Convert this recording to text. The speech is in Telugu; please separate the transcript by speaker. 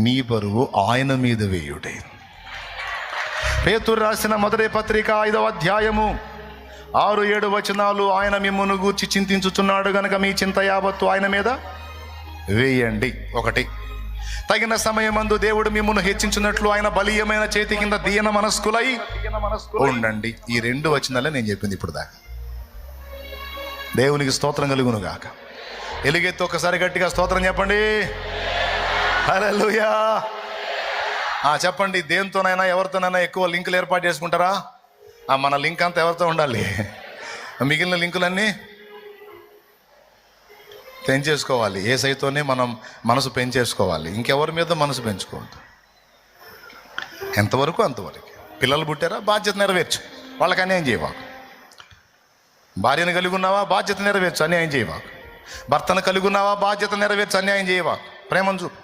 Speaker 1: మీ బరువు ఆయన మీద వేయుడే. పేతురు రాసిన మొదటి పత్రిక 5వ అధ్యాయము 6-7 వచనాలు. ఆయన మిమ్మును గూర్చి చింతించుచున్నాడు గనుక మీ చింత యావత్తు ఆయన మీద వేయండి. 1, తగిన సమయమందు దేవుడు మిమ్మును హెచ్చించినట్లు ఆయన బలీయమైన చేతి కింద దీన మనస్కులై ఉండండి. ఈ 2 వచనాలే నేను చెప్పింది ఇప్పుడు దాకా. దేవునికి స్తోత్రం కలుగును గాక. ఎలుగెత్తి ఒకసారి గట్టిగా స్తోత్రం చెప్పండి. హల్లెలూయా. చెప్పండి, దేనితోనైనా ఎవరితోనైనా ఎక్కువ లింకులు ఏర్పాటు చేసుకుంటారా? మన లింక్ అంతా ఎవరితో ఉండాలి? మిగిలిన లింకులన్నీ పెంచేసుకోవాలి. యేసయ్యతోనే మనం మనసు పెంచేసుకోవాలి. ఇంకెవరి మీద మనసు పెంచుకోవద్దు. ఎంతవరకు అంతవరకు. పిల్లలు పుట్టారా, బాధ్యత నెరవేర్చు, వాళ్ళకి అన్యాయం చేయవాకు. భార్యను కలిగి ఉన్నావా, బాధ్యత నెరవేర్చు, అన్యాయం చేయవాకు. భర్తను కలిగి ఉన్నావా, బాధ్యత నెరవేర్చు, అన్యాయం చేయవాకు. ప్రేమను చూపు.